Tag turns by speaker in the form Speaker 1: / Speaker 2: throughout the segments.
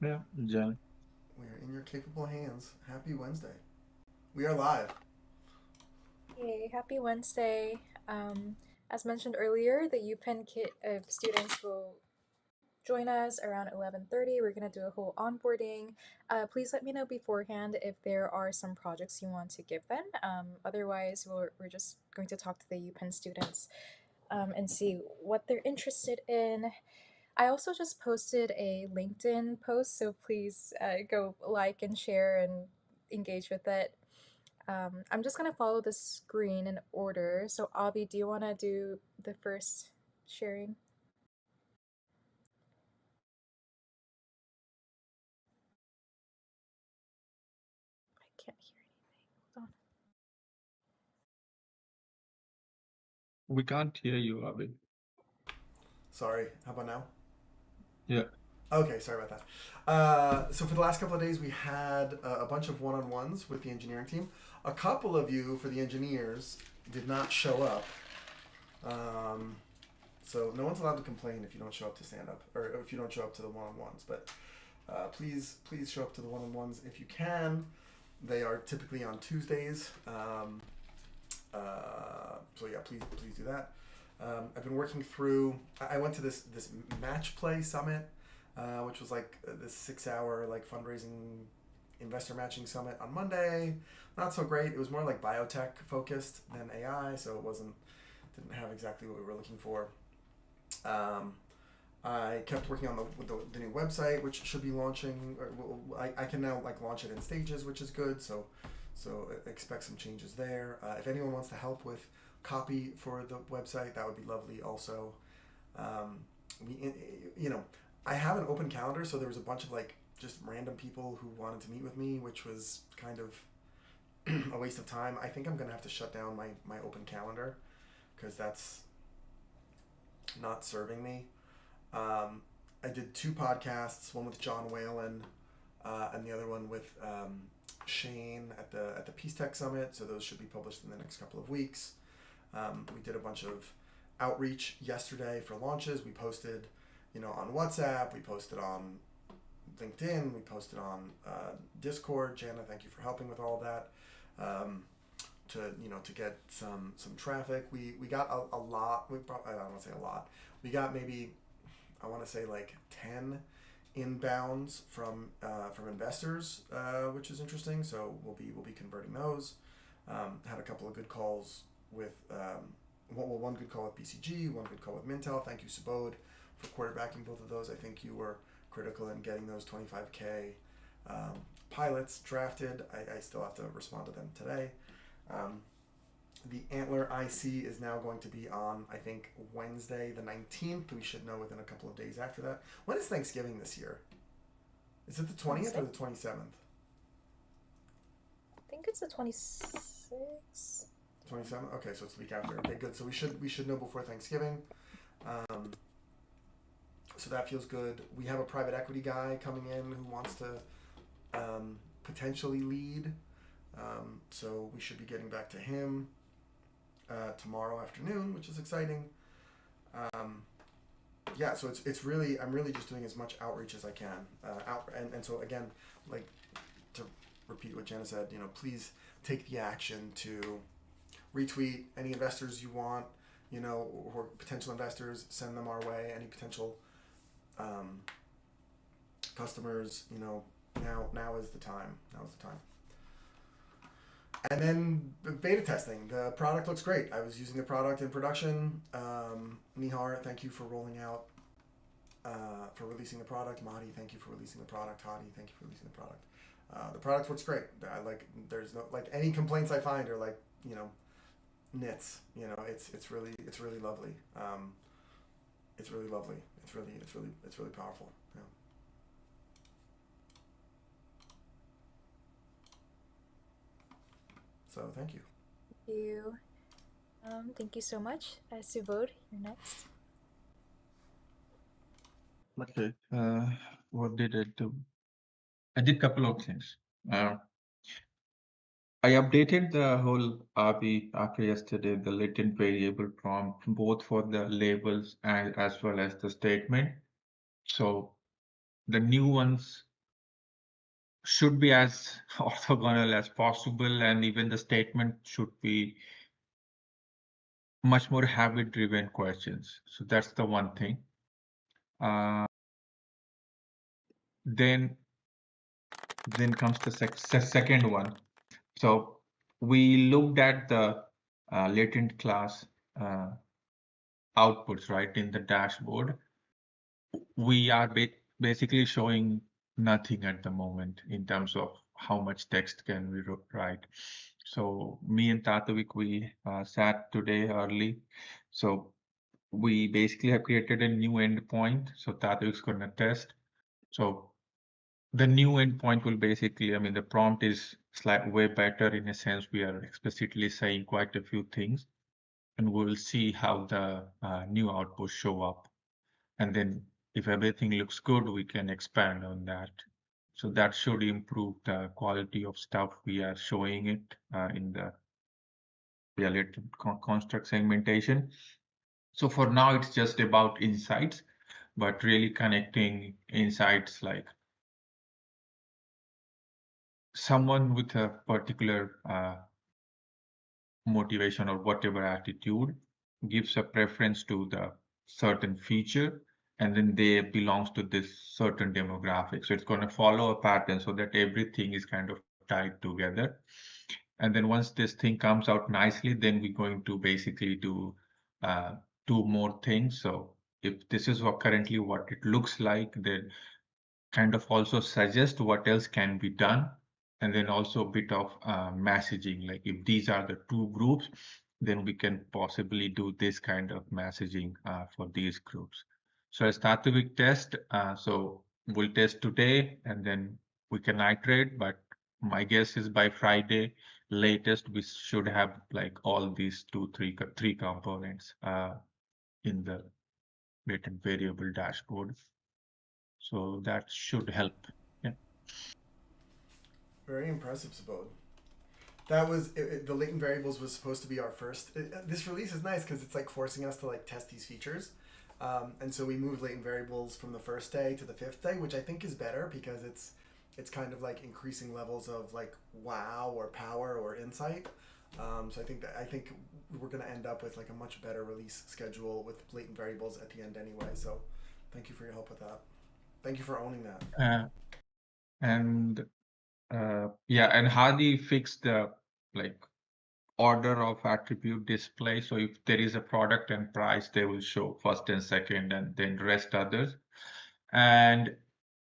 Speaker 1: Yeah, Jan.
Speaker 2: We are in your capable hands. Happy Wednesday. We are live.
Speaker 3: Hey, happy Wednesday. As mentioned earlier, the UPenn kit of students will join us around 11:30. We're going to do a whole onboarding. Please let me know beforehand if there are some projects you want to give them. Otherwise, we're just going to talk to the UPenn students and see what they're interested in. I also just posted a LinkedIn post, so please go like and share and engage with it. I'm just gonna follow the screen in order. So Avi, do you wanna do the first sharing? I can't hear anything. Hold on.
Speaker 1: We can't hear you, Abhi.
Speaker 2: Sorry. How about now?
Speaker 1: Yeah.
Speaker 2: Okay, sorry about that. So for the last couple of days, we had a bunch of one-on-ones with the engineering team. A couple of you, for the engineers, did not show up. Um, so no one's allowed to complain if you don't show up to stand up or if you don't show up to the one-on-ones. But please show up to the one-on-ones if you can. They are typically on Tuesdays. So yeah, please do that. I've been working through. I went to this match play summit, which was like this 6 hour like fundraising investor matching summit on Monday. Not so great. It was more like biotech focused than AI, so it wasn't didn't have exactly what we were looking for. Um, I kept working on the new website, which should be launching. I can now like launch it in stages, which is good. So expect some changes there. If anyone wants to help with copy for the website, that would be lovely. Also, um, we you know I have an open calendar, so there was a bunch of like just random people who wanted to meet with me, which was kind of a waste of time. I think I'm gonna have to shut down my open calendar because that's not serving me. Um, I did two podcasts, one with John Whalen, and the other one with Shane at the Peace Tech Summit. So those should be published in the next couple of weeks. We did a bunch of outreach yesterday for launches. We posted, on WhatsApp. We posted on LinkedIn. We posted on Discord. Jana, thank you for helping with all of that. To get some traffic. We got a lot. I don't want to say a lot. We got maybe I want to say like 10 inbounds from investors, which is interesting. So we'll be converting those. Had a couple of good calls with one good call with BCG, one good call with Mintel. Thank you, Subodh, for quarterbacking both of those. I think you were critical in getting those 25K pilots drafted. I still have to respond to them today. Um, the Antler IC is now going to be on, I think, Wednesday the 19th. We should know within a couple of days after that. When is Thanksgiving this year? Is it the 20th or
Speaker 3: 26th?
Speaker 2: the 27th?
Speaker 3: I think it's the 26th.
Speaker 2: 27th? Okay, so it's the week after. Okay, good. So we should know before Thanksgiving. Um, so that feels good. We have a private equity guy coming in who wants to potentially lead. So we should be getting back to him tomorrow afternoon, which is exciting. Um, yeah, so it's really I'm really just doing as much outreach as I can. And so again, like to repeat what Jenna said, please take the action to retweet any investors you want, or potential investors, send them our way. Any potential um, customers, now is the time. Now is the time. And then beta testing. The product looks great. I was using the product in production. Nihar, thank you for rolling out, for releasing the product. Mahdi, thank you for releasing the product. Hadi, thank you for releasing the product. The product works great. I like. There's no like any complaints I find are like nits. It's really lovely. It's really lovely. It's really powerful. Yeah. So thank you.
Speaker 3: Thank you. Thank you so much. Subodh, you're next.
Speaker 1: Okay. What did I do? I did a couple of things. Uh, I updated the whole RB after yesterday, the latent variable prompt, both for the labels and as well as the statement. So the new ones should be as orthogonal as possible, and even the statement should be much more habit-driven questions. So that's the one thing. Uh, then then comes the second one. So we looked at the latent class uh, outputs, right, in the dashboard. We are basically showing nothing at the moment in terms of how much text can we write. So me and Tatavik, we sat today early. So we basically have created a new endpoint. So Tatavik's going to test. So the new endpoint will basically, I mean, the prompt is slightly way better in a sense. We are explicitly saying quite a few things, and we'll see how the new outputs show up. And then if everything looks good, we can expand on that. So that should improve the quality of stuff we are showing it in the related construct segmentation. So for now, it's just about insights, but really connecting insights like someone with a particular motivation or whatever attitude gives a preference to the certain feature, and then they belongs to this certain demographic. So it's going to follow a pattern so that everything is kind of tied together. And then once this thing comes out nicely, then we're going to basically do two more things. So if this is currently what it looks like, then kind of also suggest what else can be done, and then also a bit of messaging, like if these are the two groups, then we can possibly do this kind of messaging for these groups. So a static test, so we'll test today and then we can iterate, but my guess is by Friday latest we should have like all these three components in the latent variable dashboard. So that should help. Yeah.
Speaker 2: Very impressive, Sabode. That was the latent variables was supposed to be our first. This release is nice because it's like forcing us to like test these features, and so we moved latent variables from the first day to the fifth day, which I think is better because it's kind of like increasing levels of like wow or power or insight. So I think we're gonna end up with like a much better release schedule with latent variables at the end anyway. So thank you for your help with that. Thank you for owning that.
Speaker 1: Uh, and yeah, and Hadi fixed the like order of attribute display. So if there is a product and price, they will show first and second, and then rest others. And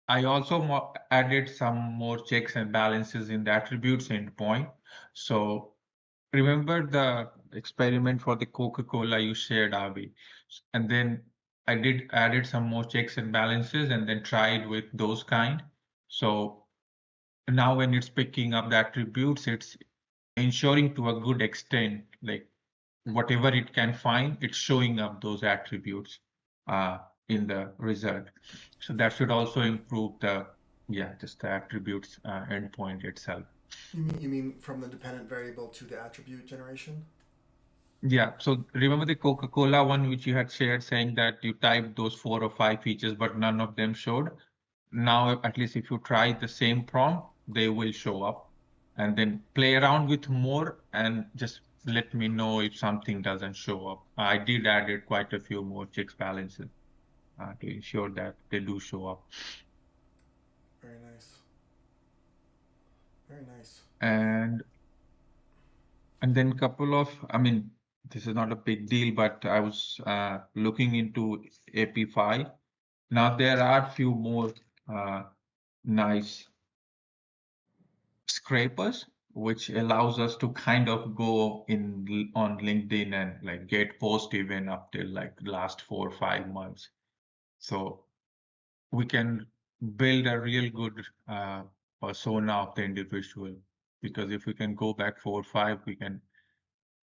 Speaker 1: I also added some more checks and balances in the attributes endpoint. So remember the experiment for the Coca-Cola you shared, Avi, and then I did added some more checks and balances, and then tried with those kind. So now when it's picking up the attributes, it's ensuring to a good extent, like whatever it can find, it's showing up those attributes uh, in the result. So that should also improve the, yeah, just the attributes endpoint itself.
Speaker 2: You mean from the dependent variable to the attribute generation?
Speaker 1: Yeah, so remember the Coca-Cola one which you had shared saying that you typed those 4 or 5 features, but none of them showed. Now, at least if you try the same prompt, they will show up. And then play around with more and just let me know if something doesn't show up. I did added quite a few more checks balances to ensure that they do show up.
Speaker 2: Very nice. Very nice.
Speaker 1: And then couple of, I mean, this is not a big deal, but I was looking into AP5. Now there are few more nice scrapers, which allows us to kind of go in on LinkedIn and like get post even up till like last 4 or 5 months. So we can build a real good persona of the individual, because if we can go back 4 or 5, we can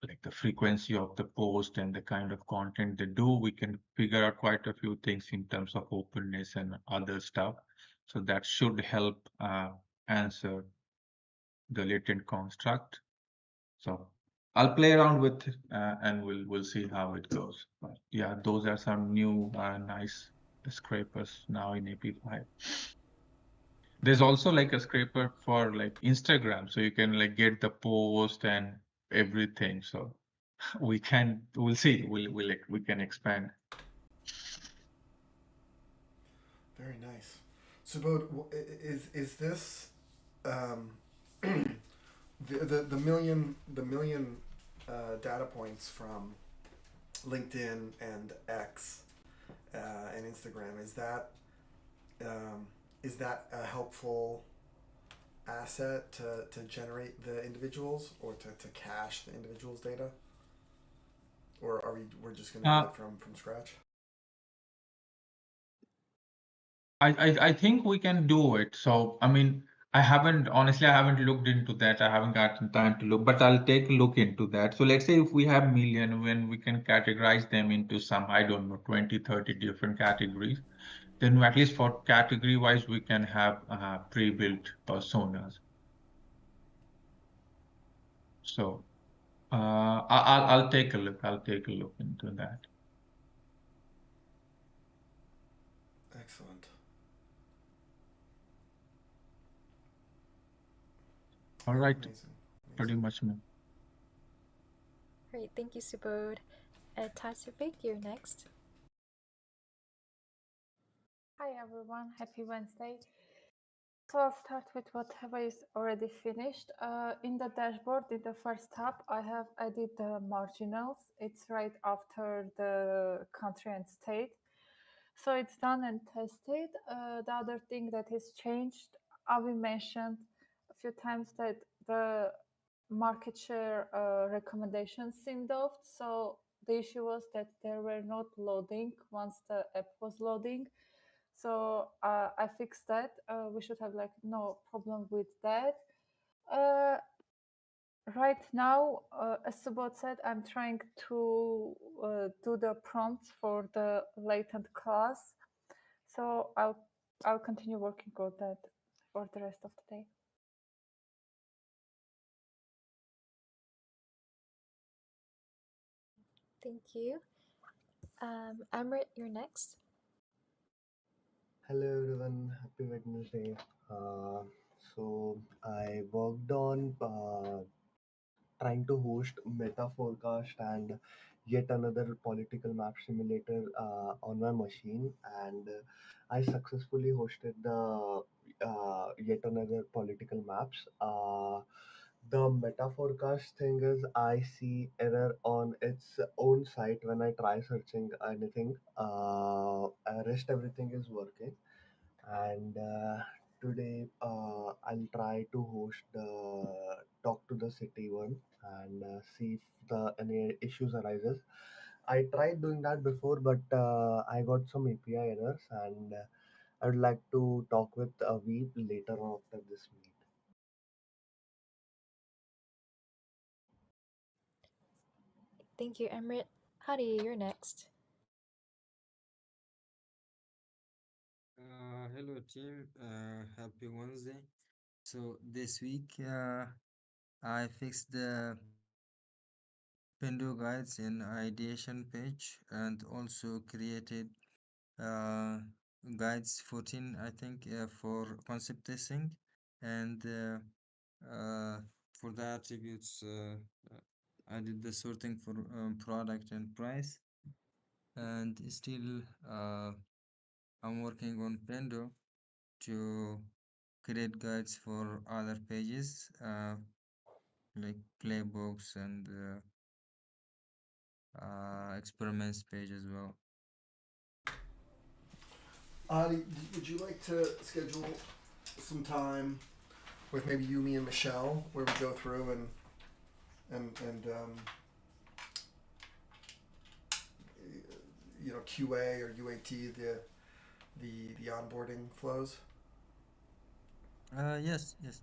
Speaker 1: like the frequency of the post and the kind of content they do, we can figure out quite a few things in terms of openness and other stuff. So that should help answer the latent construct. So I'll play around with it, and we'll see how it goes. But yeah, those are some new nice scrapers now in AP5. There's also like a scraper for like Instagram, so you can like get the post and everything. So we'll see, we can expand.
Speaker 2: Very nice. Subodh, is this um, the million data points from LinkedIn and X and Instagram? Um, is that a helpful asset to generate the individuals or to cache the individuals' data? Or we're just going to do
Speaker 1: Uh,
Speaker 2: it from scratch?
Speaker 1: I think we can do it. So, I mean, honestly, I haven't looked into that. I haven't gotten time to look, but I'll take a look into that. So let's say if we have million, when we can categorize them into some, I don't know, 20, 30 different categories, then at least for category wise, we can have pre-built personas. So, I'll take a look. I'll take a look into that.
Speaker 2: Excellent.
Speaker 1: All
Speaker 2: Yeah,
Speaker 1: right,
Speaker 2: amazing.
Speaker 1: pretty
Speaker 2: Amazing.
Speaker 1: much.
Speaker 3: Great, thank you, Subodh. Tasifik, you're next.
Speaker 4: Hi everyone, happy Wednesday. So I'll start with whatever is already finished. In the dashboard, in the first tab, I have added the marginals. It's right after the country and state. So it's done and tested. The other thing that is changed, Avi mentioned a few times that the market share recommendations seemed off. So the issue was that they were not loading once the app was loading. So I fixed that. We should have like no problem with that. Uh, right now, as Subodh said, I'm trying to do the prompts for the latent class. So I'll continue working on that for the rest of the day.
Speaker 3: Thank you. Amrit, you're next.
Speaker 5: Hello everyone, happy Wednesday. Uh, so I worked on trying to host Meta Forecast and yet another political map simulator on my machine, and I successfully hosted the yet another political maps. The meta forecast thing is I see error on its own site when I try searching anything. Rest everything is working, and today I'll try to host the talk to the city one and see if the any issues arises. I tried doing that before, but I got some API errors, and I would like to talk with Avi later on after this meet.
Speaker 3: Thank you, Amrit. Hadi, you're next.
Speaker 6: Hello team, happy Wednesday. So this week I fixed the Pendo guides in ideation page and also created uh, guides 14 I think for concept testing and for the attributes I did the sorting for product and price and still I'm working on Pendo to create guides for other pages like playbooks and experiments page as well.
Speaker 2: Adi, would you like to schedule some time with maybe you, me, and Michelle, where we go through and QA or UAT the onboarding flows?
Speaker 6: Yes, yes.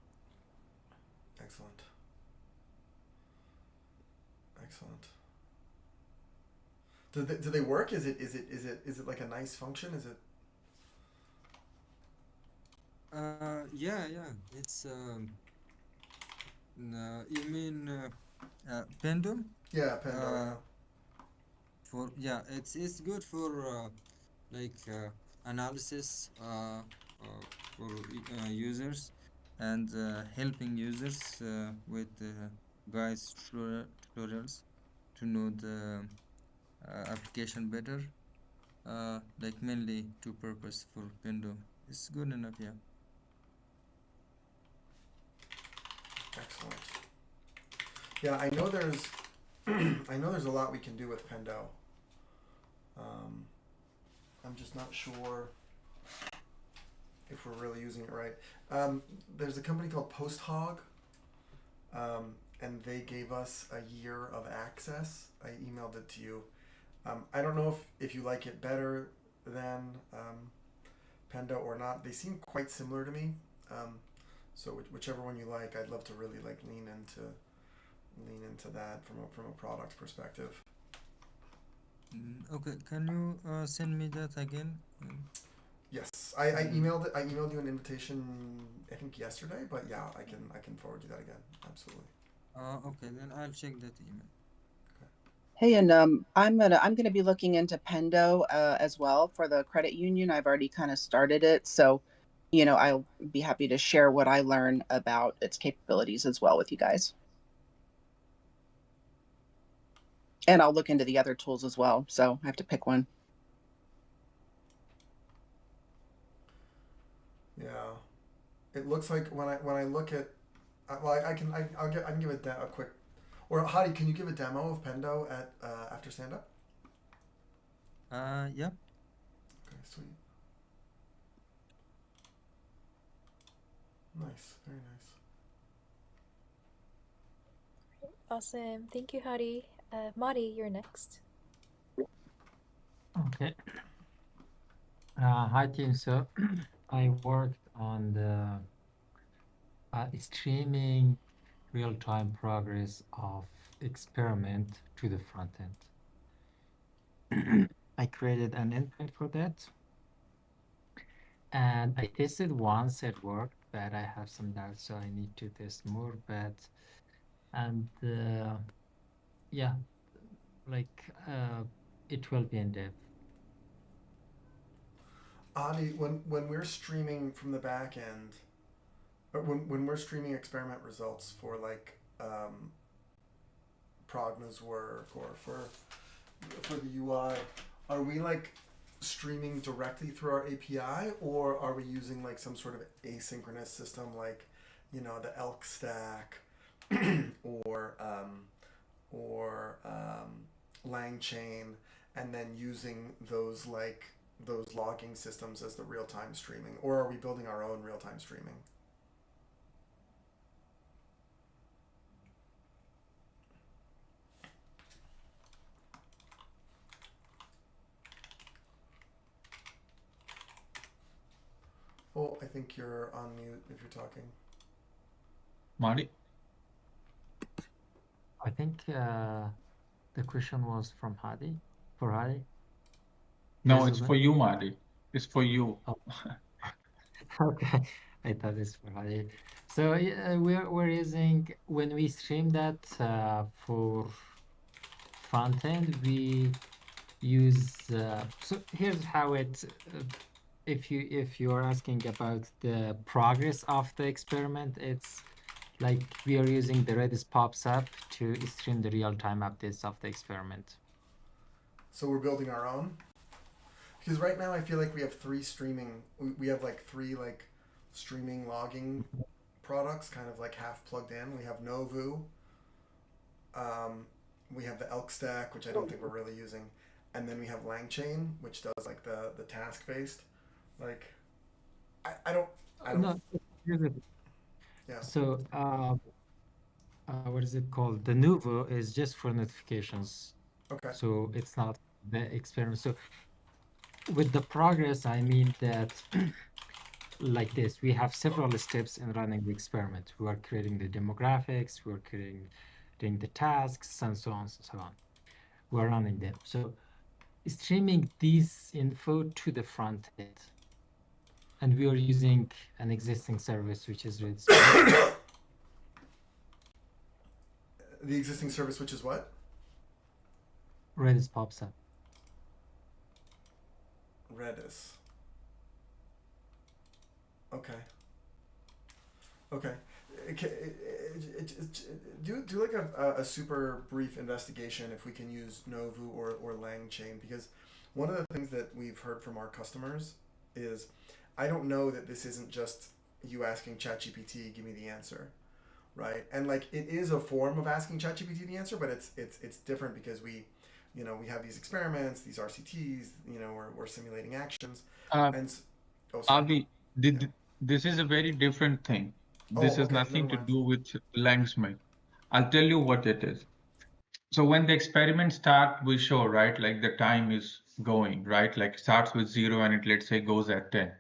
Speaker 2: Excellent, excellent. Do they work? Is it like a nice function? Is it?
Speaker 6: Yeah, yeah. It's you mean Pendo?
Speaker 2: Yeah, Pendo.
Speaker 6: Uh,
Speaker 2: Yeah.
Speaker 6: for yeah, it's good for like analysis. users and helping users with guides tutorials to know the application better. Like mainly two purpose for Pendo. It's good enough, yeah.
Speaker 2: Excellent. Yeah, I know there's I know there's a lot we can do with Pendo. I'm just not sure if we're really using it right. There's a company called PostHog, and they gave us a year of access. I emailed it to you. I don't know if you like it better than Pendo or not. They seem quite similar to me. So whichever one you like, I'd love to really like lean into that from a product perspective.
Speaker 6: Okay, can you send me that again?
Speaker 2: Yes, I emailed it. I emailed you an invitation. I think yesterday, but yeah, I can forward you that again. Absolutely.
Speaker 6: Okay, then I'll check that email.
Speaker 7: Hey, and I'm gonna be looking into Pendo as well for the credit union. I've already kind of started it, so I'll be happy to share what I learn about its capabilities as well with you guys. And I'll look into the other tools as well. So I have to pick one.
Speaker 2: Yeah, it looks like when I look at, well, I can give it a quick, or Hadi, can you give a demo of Pendo at after stand up?
Speaker 6: Yeah.
Speaker 2: Okay, sweet. Nice, very nice.
Speaker 3: Awesome. Thank you, Hadi. Madi, you're next.
Speaker 8: Okay. Hi team. So I worked on the streaming real-time progress of experiment to the front end. I created an endpoint for that, and I tested once, it worked, but I have some doubts, so I need to test more. And yeah, like it will be in dev.
Speaker 2: Hadi, when we're streaming from the back end, or when we're streaming experiment results for like Pragma's work or for the UI, are we like streaming directly through our API, or are we using like some sort of asynchronous system like the elk stack or LangChain, and then using those logging systems as the real-time streaming, or are we building our own real-time streaming? Oh, I think you're on mute if you're talking.
Speaker 1: Marty?
Speaker 8: I think the question was from Hadi, for Hadi.
Speaker 1: No, it's for you, Marty. It's for you.
Speaker 8: Oh. Okay, I thought it's for Hadi. So we're using, when we stream that for front end, we use so here's how it if you are asking about the progress of the experiment, it's like we are using the Redis pops up to stream the real-time updates of the experiment.
Speaker 2: So we're building our own? Because right now I feel like we have three streaming, we have like three like streaming logging products kind of like half plugged in. We have Novu, we have the Elk Stack, which I don't think we're really using, and then we have LangChain, which does like the task based. Like, I don't.
Speaker 8: No, here's it.
Speaker 2: Yeah.
Speaker 8: So what is it called? The Nuvo is just for notifications.
Speaker 2: Okay.
Speaker 8: So it's not the experiment. So with the progress, I mean that like this, we have several steps in running the experiment. We are creating the demographics, we're creating the tasks, and so on and so on. We're running them. So streaming this info to the front end. And we are using an existing service, which is Redis.
Speaker 2: The existing service, which is what?
Speaker 8: Redis pops up.
Speaker 2: Redis. Okay. Okay. Do like a super brief investigation if we can use Novu or LangChain, because one of the things that we've heard from our customers is I don't know that this isn't just you asking ChatGPT, give me the answer, right? And like it is a form of asking ChatGPT the answer, but it's different because we have these experiments, these RCTs, we're simulating actions,
Speaker 1: Uh,
Speaker 2: and oh sorry,
Speaker 1: Avi,
Speaker 2: yeah.
Speaker 1: this is a very different thing. This
Speaker 2: Oh
Speaker 1: has
Speaker 2: okay, never
Speaker 1: nothing to
Speaker 2: mind.
Speaker 1: do with Langsmith. I'll tell you what it is. So when the experiment start, we show, right, like the time is going, right? Like starts with 0 and it, let's say, goes at 10.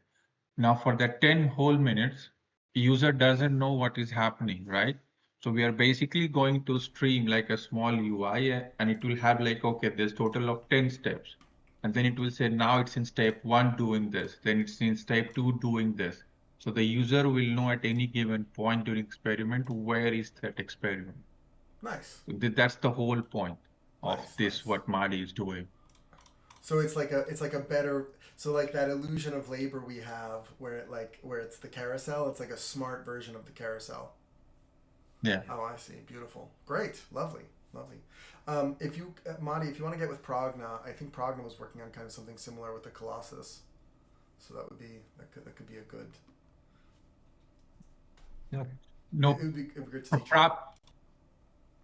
Speaker 1: Now for that 10 whole minutes, user doesn't know what is happening, right? So we are basically going to stream like a small UI and it will have like, okay, there's total of 10 steps. And then it will say, now it's in step one doing this, then it's in step two doing this. So the user will know at any given point during experiment, where is that experiment?
Speaker 2: Nice,
Speaker 1: That's the whole point of
Speaker 2: nice,
Speaker 1: this,
Speaker 2: nice.
Speaker 1: what Madi is doing.
Speaker 2: So it's like a better, so like that illusion of labor we have where it's the carousel, it's like a smart version of the carousel.
Speaker 1: Yeah.
Speaker 2: Oh, I see. Beautiful. Great. Lovely. Lovely. If you, Madi, if you want to get with Pragna, I think Pragna was working on kind of something similar with the Colossus. So that could be a good.
Speaker 1: Yeah.
Speaker 2: It
Speaker 1: No,
Speaker 2: would be it would be good to teach her.
Speaker 1: Pra-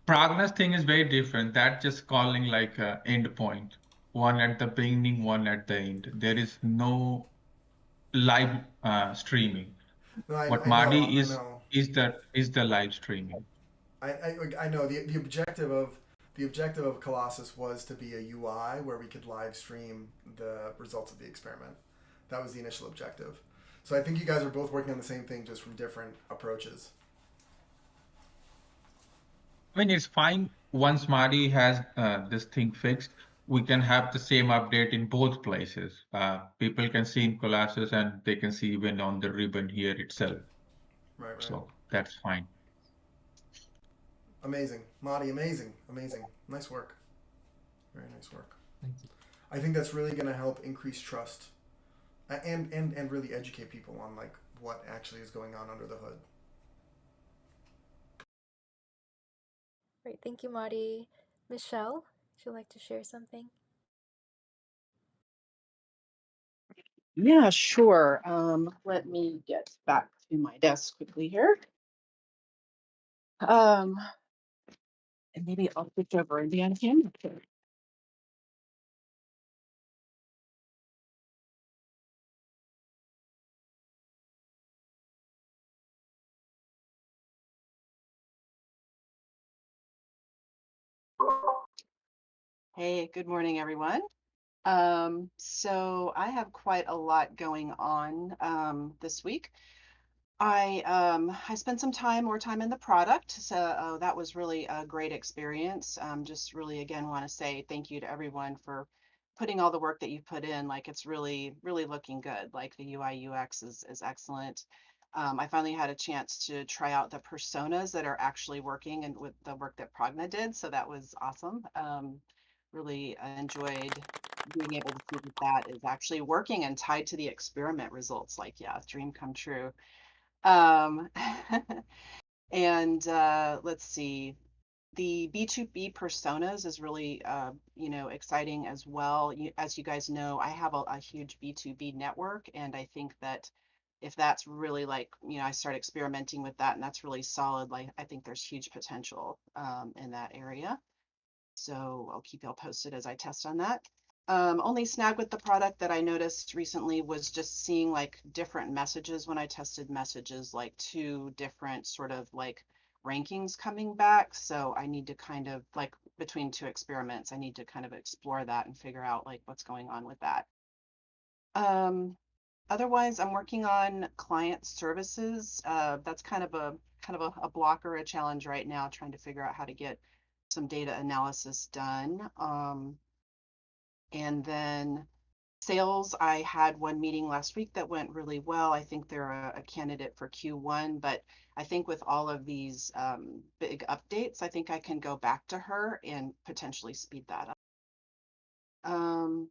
Speaker 1: Pragna's thing is very different. That just calling like a endpoint, one at the beginning, one at the end. There is no live streaming.
Speaker 2: No, I,
Speaker 1: What
Speaker 2: I know.
Speaker 1: Madi
Speaker 2: I know.
Speaker 1: is the live streaming.
Speaker 2: I know the objective of Colossus was to be a UI where we could live stream the results of the experiment. That was the initial objective. So I think you guys are both working on the same thing, just from different approaches.
Speaker 1: I mean, it's fine. Once Madi has this thing fixed, we can have the same update in both places. People can see in Colossus and they can see even on the ribbon here itself.
Speaker 2: Right, right.
Speaker 1: So that's fine.
Speaker 2: Amazing, Madi. Amazing, amazing. Nice work. Very nice work.
Speaker 8: Thank you.
Speaker 2: I think that's really going to help increase trust, and really educate people on like what actually is going on under the hood.
Speaker 3: Great, thank you, Madi. Michelle, would you like to share something?
Speaker 7: Yeah, sure. Let me get back to my desk quickly here. Um, and maybe I'll switch over and be on camera. Hey, good morning, everyone. So I have quite a lot going on this week. I spent some more time in the product, so that was really a great experience. Just really again want to say thank you to everyone for putting all the work that you put in. Like it's really looking good. Like the UI UX is excellent. I finally had a chance to try out the personas that are actually working and with the work that Pragna did, so that was awesome. Really enjoyed being able to see that that is actually working and tied to the experiment results. Like, yeah, dream come true. Um, and let's see, the B2B personas is really, exciting as well. As you guys know, I have a huge B2B network, and I think that if that's really like, I start experimenting with that and that's really solid, like I think there's huge potential in that area. So I'll keep y'all posted as I test on that. Only snag with the product that I noticed recently was just seeing like different messages when I tested messages, like two different sort of like rankings coming back. So I need to kind of like between two experiments, I need to kind of explore that and figure out like what's going on with that. Um, Otherwise, I'm working on client services. That's kind of a block or a challenge right now, trying to figure out how to get some data analysis done. And then sales, I had one meeting last week that went really well. I think they're a candidate for Q1, but I think with all of these big updates, I think I can go back to her and potentially speed that up. Um,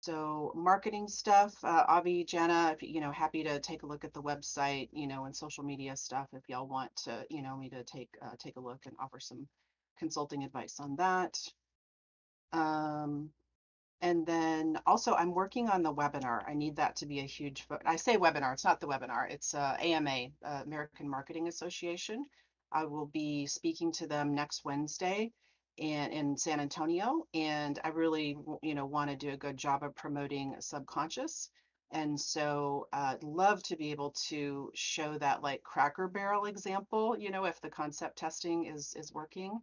Speaker 7: So marketing stuff, Avi, Jenna, if, happy to take a look at the website, and social media stuff if y'all want to, me to take a look and offer some consulting advice on that. Um, and then also I'm working on the webinar. I need that to be a huge, I say webinar, it's not the webinar, it's AMA, American Marketing Association. I will be speaking to them next Wednesday in San Antonio, and I really, want to do a good job of promoting Subconscious. And so I'd love to be able to show that like Cracker Barrel example, if the concept testing is working.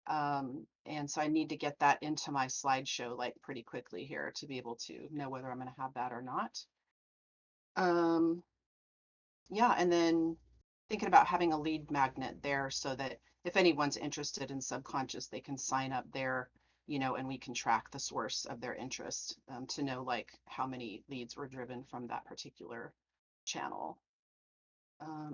Speaker 7: And so I need to get that into my slideshow like pretty quickly here to be able to know whether I'm going to have that or not. Um, yeah, and then thinking about having a lead magnet there so that if anyone's interested in Subconscious, they can sign up there, and we can track the source of their interest to know like how many leads were driven from that particular channel.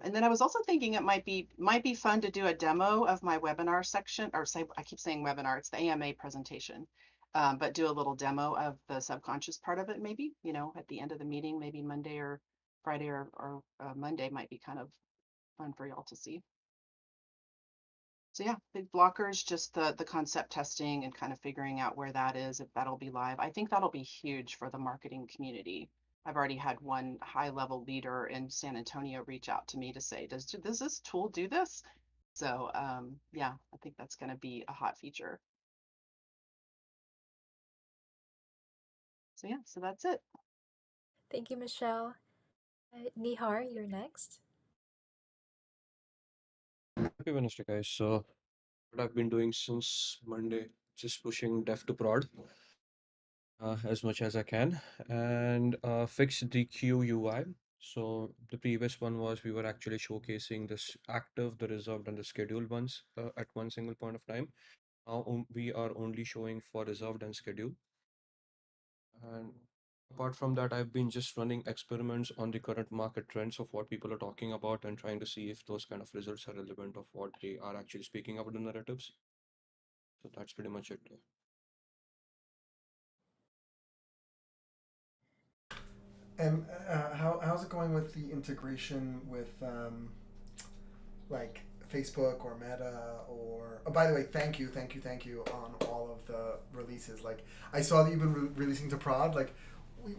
Speaker 7: And then I was also thinking it might be fun to do a demo of my webinar section, or say I keep saying webinar, it's the AMA presentation, but do a little demo of the subconscious part of it, maybe, at the end of the meeting, maybe Monday or Friday or Monday might be kind of fun for y'all to see. So yeah, big blockers, just the concept testing and kind of figuring out where that is, if that'll be live. I think that'll be huge for the marketing community. I've already had one high level leader in San Antonio reach out to me to say, does this tool do this? So yeah, I think that's going to be a hot feature. So yeah, so that's it.
Speaker 3: Thank you, Michelle. Nihar, you're next.
Speaker 9: Happy Wednesday, guys. So, what I've been doing since Monday, just pushing dev to prod as much as I can and fix the QUI. So, the previous one was we were actually showcasing this active, the reserved, and the scheduled ones at one single point of time. Now, we are only showing for reserved and scheduled. And apart from that, I've been just running experiments on the current market trends of what people are talking about and trying to see if those kind of results are relevant of what they are actually speaking about the narratives. So that's pretty much it.
Speaker 2: And how's it going with the integration with like Facebook or Meta or? Oh, by the way, thank you on all of the releases. Like I saw that you've been releasing to prod. Like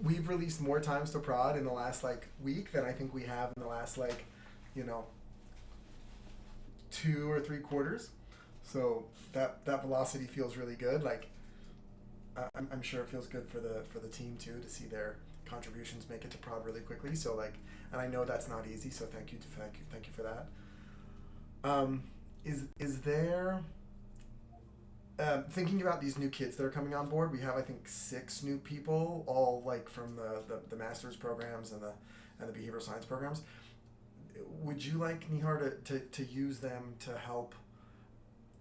Speaker 2: we've released more times to prod in the last like week than I think we have in the last like, you know, 2 or 3 quarters. So that velocity feels really good. Like I'm sure it feels good for the team too to see their contributions make it to prod really quickly. So like, and I know that's not easy. So thank you for that. Um, is there thinking about these new kids that are coming on board? We have I think 6 new people, all like from the master's programs and the behavioral science programs. Would you like Nihar to use them to help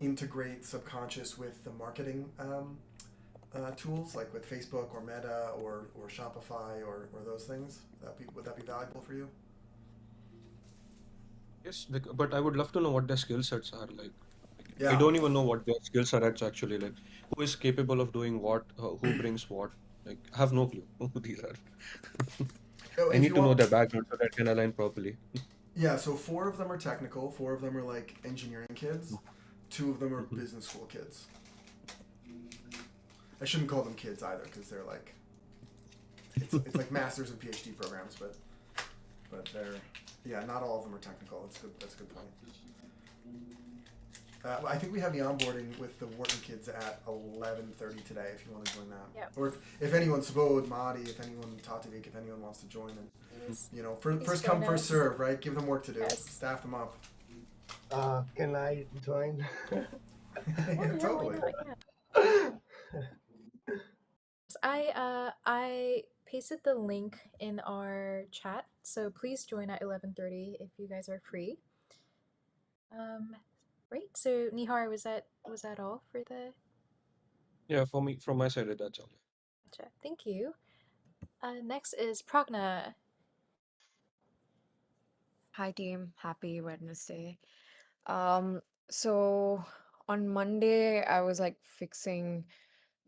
Speaker 2: integrate subconscious with the marketing tools like with Facebook or Meta or Shopify or those things? Would that be valuable for you?
Speaker 9: Yes, but I would love to know what their skill sets are like. I
Speaker 2: Yeah.
Speaker 9: don't even know what their skill sets actually like. Who is capable of doing what? Who brings what? Like, I have no clue who these are.
Speaker 2: Oh,
Speaker 9: I
Speaker 2: if
Speaker 9: need
Speaker 2: you
Speaker 9: to know
Speaker 2: want,
Speaker 9: their background so that I can align properly.
Speaker 2: yeah. So 4 of them are technical. 4 of them are like engineering kids. 2 of them are
Speaker 9: Mhm.
Speaker 2: business school kids. I shouldn't call them kids either because they're like it's like masters and PhD programs, but they're yeah. Not all of them are technical. That's good. That's a good point. I think we have the onboarding with the Wharton kids at 11:30 today. If you want to join that,
Speaker 3: Yep.
Speaker 2: or if anyone, Subod, Mahdi, if anyone, Tativik, if anyone wants to join, and
Speaker 3: Please,
Speaker 2: first,
Speaker 3: please
Speaker 2: first come,
Speaker 3: join
Speaker 2: first
Speaker 3: us.
Speaker 2: serve, right? Give them work to do.
Speaker 3: Yes.
Speaker 2: Staff them up.
Speaker 5: Can I join?
Speaker 3: Oh
Speaker 2: Yeah,
Speaker 3: yeah, why
Speaker 2: totally.
Speaker 3: not? Yeah. I pasted the link in our chat, so please join at 11:30 if you guys are free. Right. So Nihar, was that all for the
Speaker 9: Yeah, for me, from my side, that's all.
Speaker 3: chat? Thank you. Next is Pragna.
Speaker 10: Hi team, happy Wednesday. Um, so on Monday I was like fixing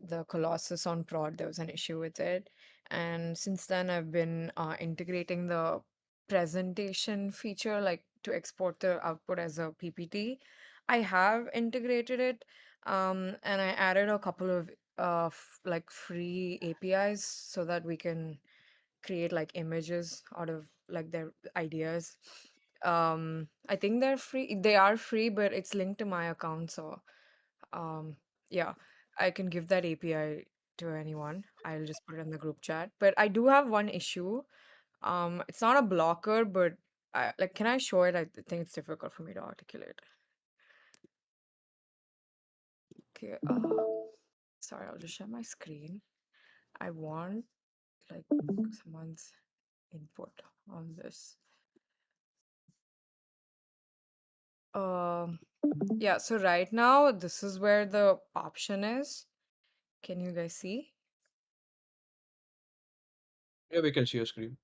Speaker 10: the Colossus on prod, there was an issue with it. And since then, I've been integrating the presentation feature, like to export the output as a PPT. I have integrated it, and I added a couple of like free APIs so that we can create like images out of like their ideas. I think they're free. They are free, but it's linked to my account, so um, yeah, I can give that API to anyone. I'll just put it in the group chat. But I do have one issue. It's not a blocker, but like, can I show it? I think it's difficult for me to articulate. Okay. Sorry, I'll just share my screen. I want like someone's input on this. Um, yeah. So right now, this is where the option is. Can you guys see?
Speaker 9: Yeah, we can see your screen.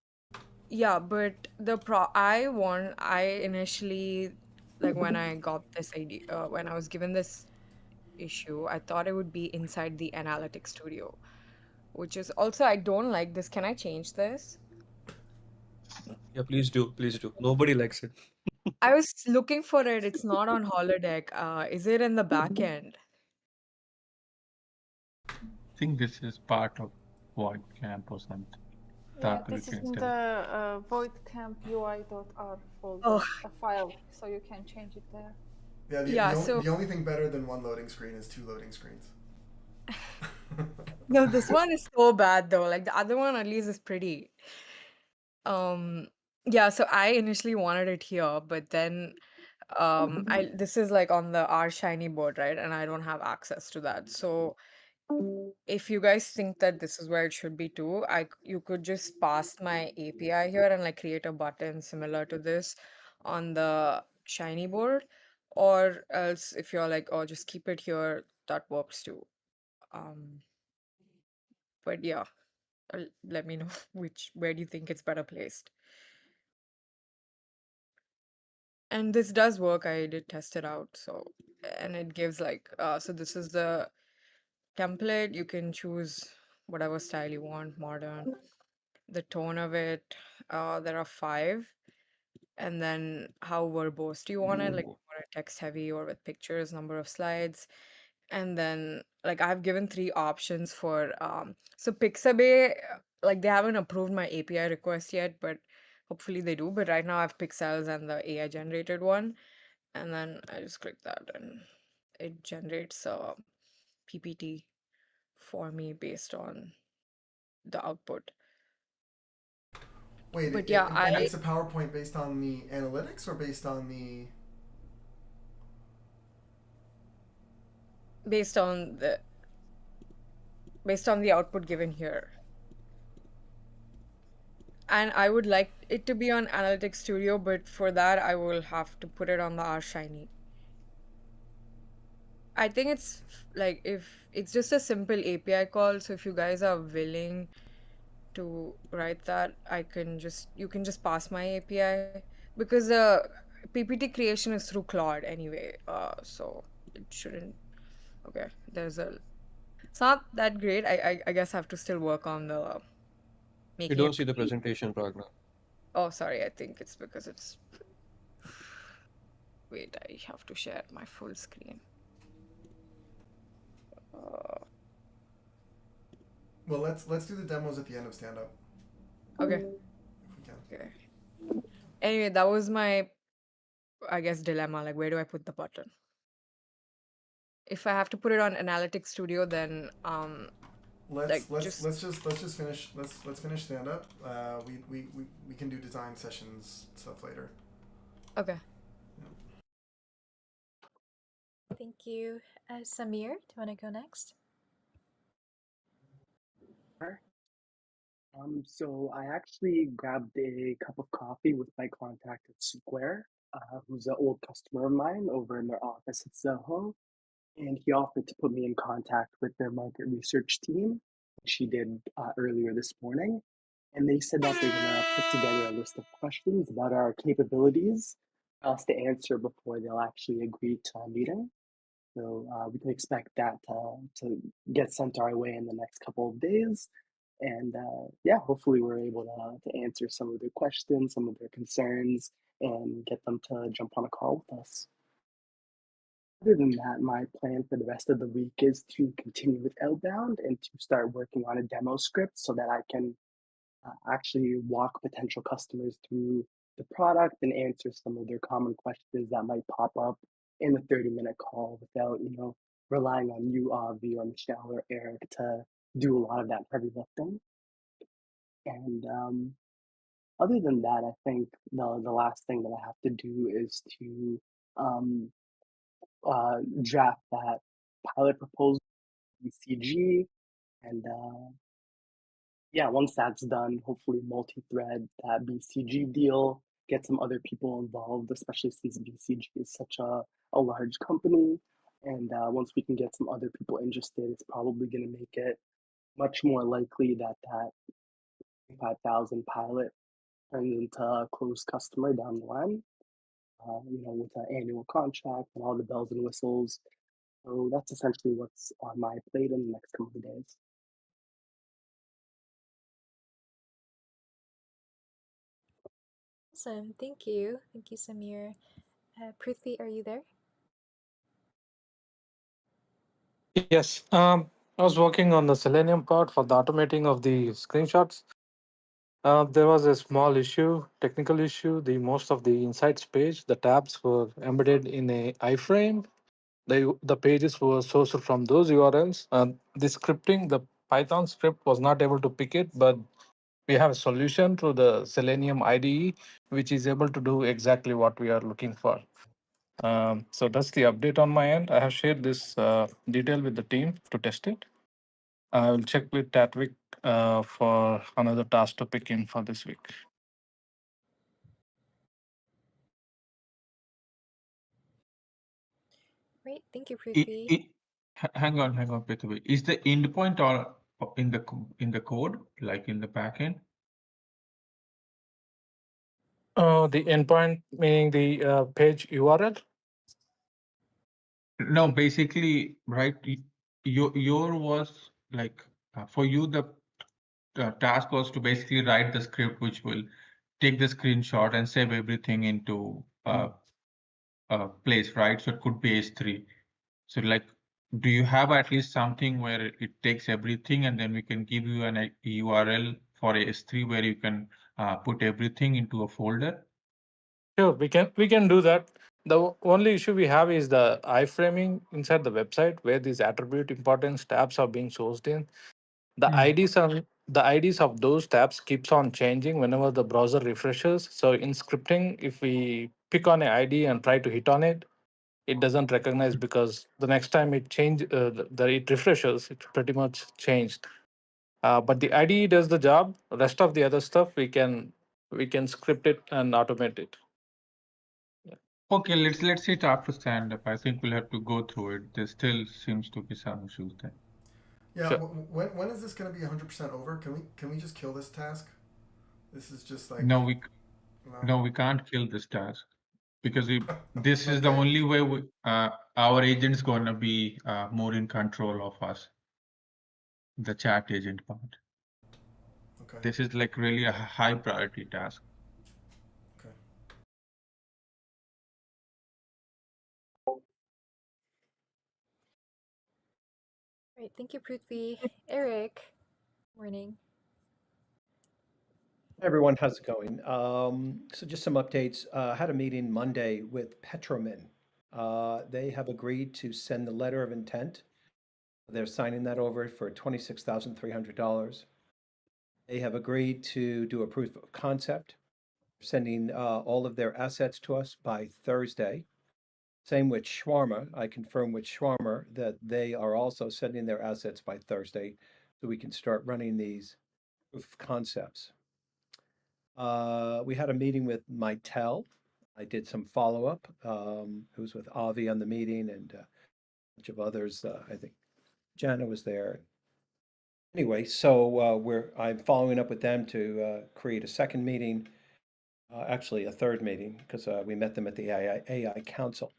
Speaker 10: Yeah, but I initially, like when I got this idea, when I was given this issue, I thought it would be inside the analytics studio, which is also, I don't like this. Can I change this?
Speaker 9: Yeah, please do. Please do. Nobody likes it.
Speaker 10: I was looking for it. It's not on holodeck. Is it in the back end?
Speaker 1: I think this is part of Void Camp or something.
Speaker 4: Yeah,
Speaker 1: That we
Speaker 4: this is
Speaker 1: can
Speaker 4: in
Speaker 1: tell.
Speaker 4: the voidcampui.r folder,
Speaker 10: Oh,
Speaker 4: a file, so you can change it there.
Speaker 2: Yeah,
Speaker 10: yeah. So
Speaker 2: the only thing better than one loading screen is two loading screens.
Speaker 10: no, this one is so bad though. Like the other one at least is pretty. Um, yeah. So I initially wanted it here, but then I this is like on the R Shiny board, right? And I don't have access to that. So if you guys think that this is where it should be too, you could just pass my API here and like create a button similar to this on the Shiny board, or else if you're like, oh, just keep it here, that works too. Um, but yeah, let me know where do you think it's better placed. And this does work. I did test it out. So, and it gives like, so this is the template. You can choose whatever style you want, modern, the tone of it. There are 5. And then how verbose do you want it? Like, you want it text heavy or with pictures, number of slides. And then like I've given 3 options for so Pixabay, like they haven't approved my API request yet, but hopefully they do. But right now I have Pixels and the AI generated one. And then I just click that and it generates a PPT for me based on the output.
Speaker 2: Wait,
Speaker 10: But yeah,
Speaker 2: it makes a PowerPoint based on the analytics or based on the?
Speaker 10: based on the output given here. And I would like it to be on Analytics Studio, but for that I will have to put it on the R Shiny. I think it's like if it's just a simple API call, so if you guys are willing to write that, you can just pass my API because the PPT creation is through Claude anyway. So it shouldn't. Okay, it's not that great. I guess I have to still work on the
Speaker 9: You
Speaker 10: making
Speaker 9: don't
Speaker 10: it
Speaker 9: see the
Speaker 10: pretty.
Speaker 9: presentation, Pragna.
Speaker 10: Oh, sorry. I think it's because it's. Wait, I have to share my full screen. Uh,
Speaker 2: Well, let's do the demos at the end of stand up
Speaker 10: okay.
Speaker 2: if we can.
Speaker 10: Okay. Anyway, that was my, I guess, dilemma. Like, where do I put the button? If I have to put it on Analytics Studio, then like just
Speaker 2: Let's just finish let's finish stand up. We can do design sessions stuff later.
Speaker 10: okay.
Speaker 3: Thank you. Samir, do you want to go next?
Speaker 11: Sure. So I actually grabbed a cup of coffee with my contact at Square, who's an old customer of mine over in their office at Soho, and he offered to put me in contact with their market research team, which she did earlier this morning. And they said that they're gonna put together a list of questions about our capabilities for us to answer before they'll actually agree to our meeting. So we can expect that to get sent our way in the next couple of days. And yeah, hopefully we're able to answer some of their questions, some of their concerns, and get them to jump on a call with us. Other than that, my plan for the rest of the week is to continue with outbound and to start working on a demo script so that I can actually walk potential customers through the product and answer some of their common questions that might pop up in a 30-minute call without, relying on you, Avi, or Michelle or Eric to do a lot of that heavy lifting. And other than that, I think the last thing that I have to do is to um, draft that pilot proposal, BCG, and yeah, once that's done, hopefully multi-thread that BCG deal, get some other people involved, especially since BCG is such a large company. And once we can get some other people interested, it's probably going to make it much more likely that that 5,000 pilot turns into a closed customer down the line, with an annual contract and all the bells and whistles. So that's essentially what's on my plate in the next couple of days.
Speaker 3: Awesome. Thank you. Thank you, Samir. Prithvi, are you there?
Speaker 12: Yes. I was working on the Selenium part for the automating of the screenshots. There was a small issue, technical issue. The most of the insights page, the tabs were embedded in a iframe. The pages were sourced from those URLs. The scripting, the Python script was not able to pick it, but we have a solution through the Selenium IDE, which is able to do exactly what we are looking for. So that's the update on my end. I have shared this detail with the team to test it. I will check with Tatvik for another task to pick in for this week.
Speaker 3: Great. Thank you,
Speaker 1: It,
Speaker 3: Prithvi.
Speaker 1: it, hang on, Prithvi. Is the endpoint or in the code, like in the backend?
Speaker 12: The endpoint meaning the page URL?
Speaker 1: No, basically, right. Your was like for you the task was to basically write the script which will take the screenshot and save everything into a place, right? So it could be S3. So like, do you have at least something where it takes everything and then we can give you an URL for S3 where you can put everything into a folder?
Speaker 12: Sure, we can do that. The only issue we have is the iframing inside the website where these attribute importance tabs are being sourced in. The IDs of those tabs keeps on changing whenever the browser refreshes. So in scripting, if we pick on an ID and try to hit on it, it doesn't recognize because the next time it it refreshes, it's pretty much changed. But the IDE does the job. The rest of the other stuff we can script it and automate it.
Speaker 1: Okay, let's see it after stand up. I think we'll have to go through it. There still seems to be some issues there.
Speaker 2: Yeah.
Speaker 12: Sure.
Speaker 2: When is this going to be 100% over? Can we just kill this task? This is just like
Speaker 1: No,
Speaker 2: no.
Speaker 1: we can't kill this task because this is the
Speaker 2: Okay.
Speaker 1: only way our agent's gonna be more in control of us, the chat agent part.
Speaker 2: Okay.
Speaker 1: This is like really a high priority task.
Speaker 2: Okay.
Speaker 3: Great. Thank you, Prithvi. Eric, morning.
Speaker 13: Hey everyone, how's it going? So just some updates. I had a meeting Monday with Petromin. They have agreed to send the letter of intent. They're signing that over for $26,300. They have agreed to do a proof of concept, sending all of their assets to us by Thursday. Same with Shawarma. I confirmed with Shawarma that they are also sending their assets by Thursday so we can start running these proof of concepts. We had a meeting with Mitel. I did some follow-up. It was with Avi on the meeting and a bunch of others. I think Jana was there. Anyway, so I'm following up with them to create a second meeting, actually a third meeting, because we met them at the AI Council.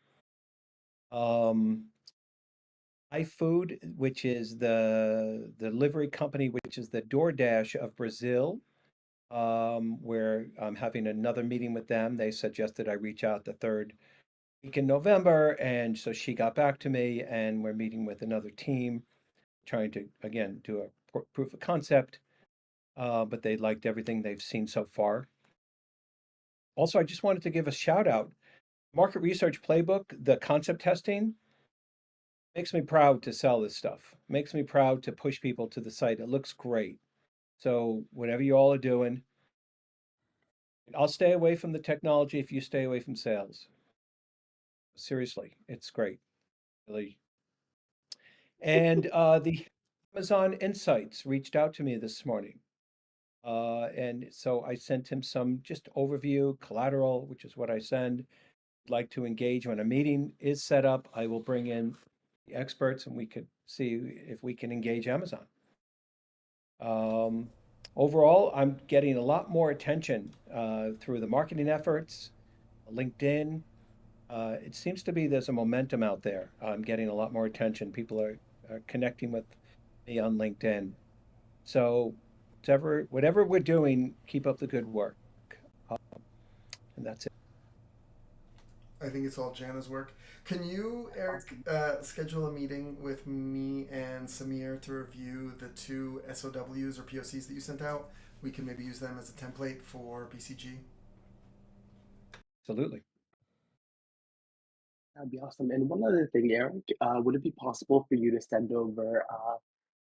Speaker 13: iFood, which is the delivery company, which is the DoorDash of Brazil, where I'm having another meeting with them. They suggested I reach out the third week in November, and so she got back to me, and we're meeting with another team, trying to again do a proof of concept. But they liked everything they've seen so far. Also, I just wanted to give a shout out. Market research playbook, the concept testing makes me proud to sell this stuff. Makes me proud to push people to the site. It looks great. So whatever you all are doing, I'll stay away from the technology if you stay away from sales. Seriously, it's great. Really. And the Amazon Insights reached out to me this morning. And so I sent him some just overview collateral, which is what I send. Like to engage when a meeting is set up, I will bring in the experts and we could see if we can engage Amazon. Um, Overall, I'm getting a lot more attention through the marketing efforts, LinkedIn. It seems to be there's a momentum out there. I'm getting a lot more attention. People are connecting with me on LinkedIn. So, whatever we're doing, keep up the good work. Uh, and that's it.
Speaker 2: I think it's all Jana's work. Can you, Eric, schedule a meeting with me and Samir to review the two SOWs or POCs that you sent out? We can maybe use them as a template for BCG.
Speaker 13: Absolutely.
Speaker 11: That'd be awesome. And one other thing, Eric, would it be possible for you to send over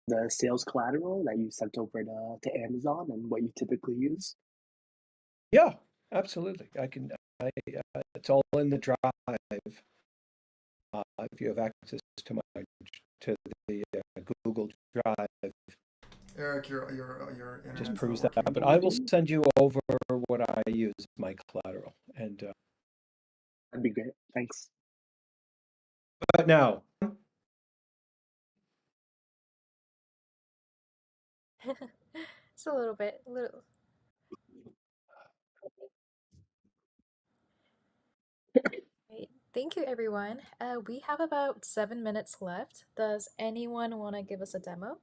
Speaker 11: the sales collateral that you sent over to Amazon and what you typically use?
Speaker 13: Yeah, absolutely. I can. It's all in the drive. If you have access to to the Google Drive,
Speaker 2: Eric, your
Speaker 13: just
Speaker 2: internet's not
Speaker 13: proves that.
Speaker 2: working.
Speaker 13: But I will send you over what I use, my collateral. And
Speaker 11: That'd be great. Thanks.
Speaker 13: but now,
Speaker 3: Just a little bit, a little. Right. Thank you, everyone. We have about 7 minutes left. Does anyone want to give us a demo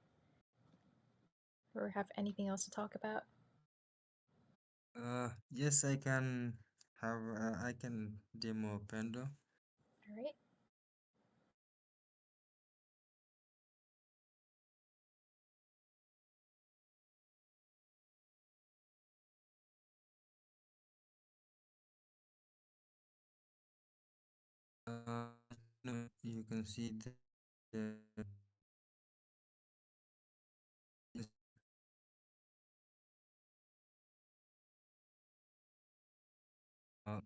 Speaker 3: or have anything else to talk about?
Speaker 6: Yes, I can demo Pendo.
Speaker 3: All right.
Speaker 6: No, you can see the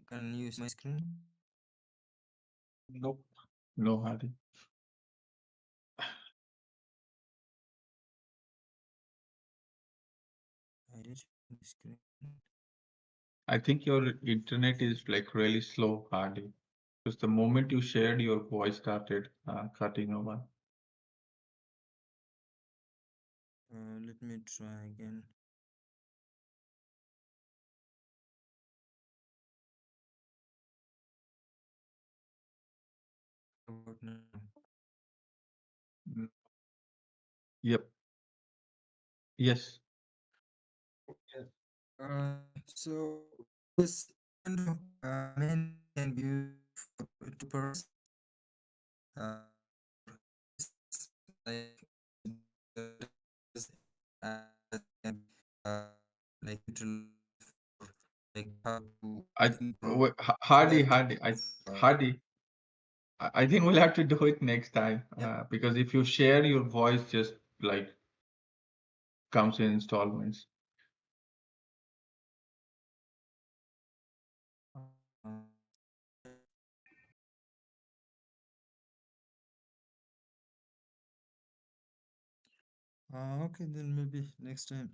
Speaker 6: can you see my screen?
Speaker 1: Nope. No, Hadi.
Speaker 6: I did share the screen.
Speaker 1: I think your internet is like really slow, Hardy. Because the moment you shared, your voice started cutting over.
Speaker 6: Let me try again. How about now?
Speaker 1: Mm, Yep. Yes.
Speaker 6: Yes. So this Pendo mainly can be used for two purposes. Uh, like uh, can uh, like utilized for like how to
Speaker 1: I
Speaker 6: improve
Speaker 1: wait, Hardy,
Speaker 6: that.
Speaker 1: Hardy,
Speaker 6: Uh,
Speaker 1: Hardy. I think we'll have to do it next time
Speaker 6: yep.
Speaker 1: because if you share, your voice just like comes in installments.
Speaker 6: Uh, okay, then maybe next time.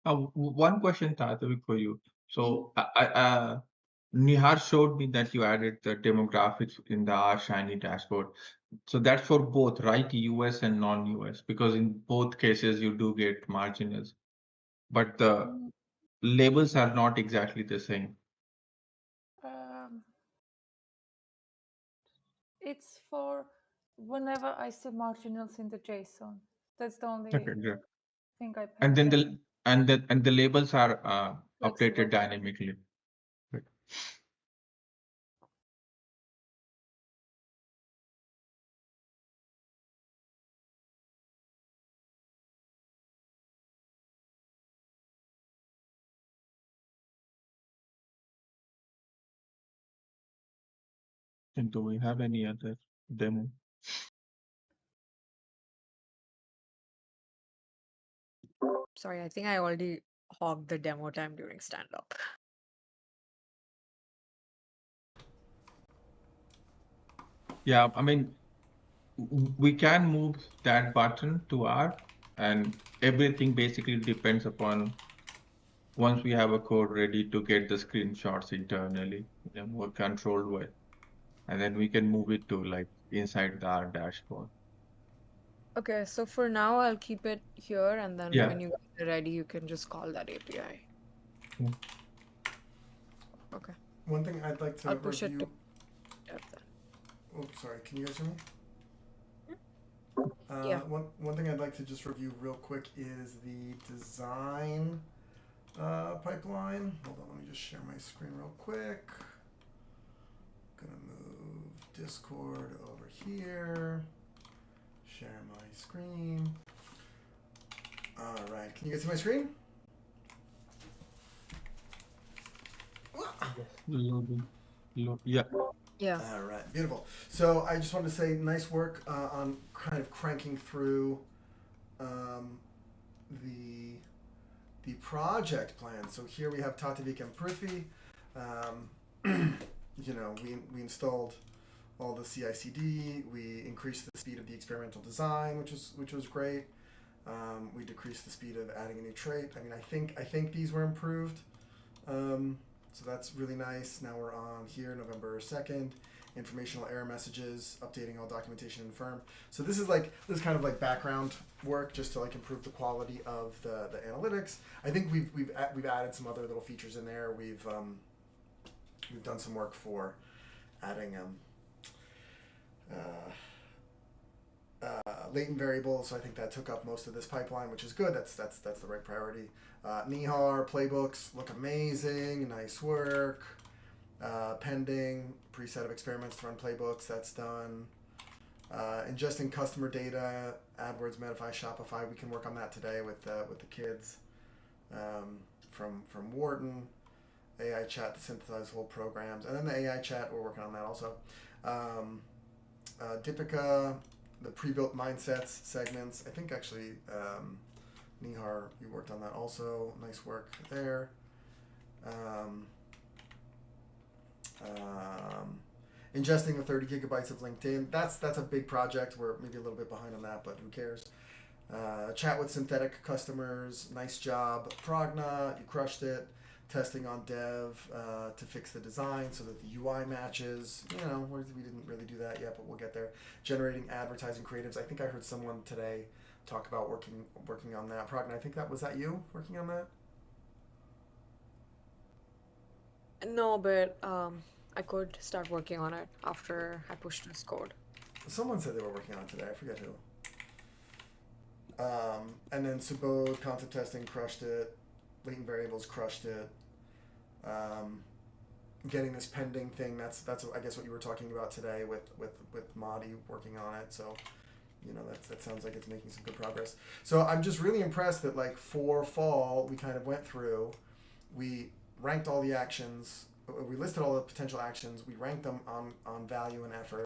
Speaker 1: One question, Tatavi, for you.
Speaker 11: Mhm.
Speaker 1: So Nihar showed me that you added the demographics in the R Shiny dashboard. So that's for both, right? US and non-US, because in both cases you do get marginals, but the
Speaker 4: Mm,
Speaker 1: labels are not exactly the same.
Speaker 4: Um, it's for whenever I see marginals in the JSON. That's the only
Speaker 1: Okay, great.
Speaker 4: thing I pay
Speaker 1: And then
Speaker 4: attention.
Speaker 1: the labels are updated
Speaker 4: Flexible.
Speaker 1: dynamically. Great. And do we have any other demo?
Speaker 10: Sorry, I think I already hogged the demo time during stand up.
Speaker 1: Yeah, I mean, we can move that button to R, and everything basically depends upon once we have a code ready to get the screenshots internally in a more controlled way, and then we can move it to like inside the R dashboard.
Speaker 10: Okay, so for now I'll keep it here, and then
Speaker 1: Yeah.
Speaker 10: when you guys are ready, you can just call that API.
Speaker 1: Yeah.
Speaker 10: Okay,
Speaker 2: One thing I'd like to
Speaker 10: I'll push it to
Speaker 2: review.
Speaker 10: dev then.
Speaker 2: Oh, sorry. Can you guys hear me?
Speaker 10: Yeah.
Speaker 2: One thing I'd like to just review real quick is the design pipeline. Hold on, let me just share my screen real quick. Gonna move Discord over here. Share my screen. All right, can you guys see my screen?
Speaker 1: Loading. Yeah.
Speaker 10: Yeah.
Speaker 2: All right, beautiful. So I just wanted to say, nice work on kind of cranking through um, the project plan. So here we have Tatavik and Prithvi. You know, we installed all the CI/CD. We increased the speed of the experimental design, which was great. We decreased the speed of adding a new trait. I mean, I think these were improved. So that's really nice. Now we're on here, November 2nd. Informational error messages, updating all documentation in firm. So this is kind of like background work just to like improve the quality of the analytics. I think we've added some other little features in there. We've done some work for adding latent variables. So I think that took up most of this pipeline, which is good. That's the right priority. Nihar playbooks look amazing. Nice work. Pending preset of experiments to run playbooks. That's done. Ingesting customer data, AdWords, Medify, Shopify. We can work on that today with the kids from Wharton. AI chat to synthesize whole programs, and then the AI chat. We're working on that also. Dipika, the pre-built mindsets segments. I think actually Nihar, you worked on that also. Nice work there. Ingesting the 30 gigabytes of LinkedIn. That's a big project. We're maybe a little bit behind on that, but who cares? Chat with synthetic customers. Nice job, Pragna. You crushed it. Testing on dev to fix the design so that the UI matches. You know, we didn't really do that yet, but we'll get there. Generating advertising creatives. I think I heard someone today talk about working on that. Pragna, I think that was that you working on that.
Speaker 10: No, but I could start working on it after I push this code.
Speaker 2: Someone said they were working on it today. I forget who. And then Subodh concept testing crushed it. Latent variables crushed it. Getting this pending thing. That's I guess what you were talking about today with Madi working on it. So you know that sounds like it's making some good progress. So I'm just really impressed that like for fall we kind of went through. We ranked all the actions. We listed all the potential actions. We ranked them on value and effort.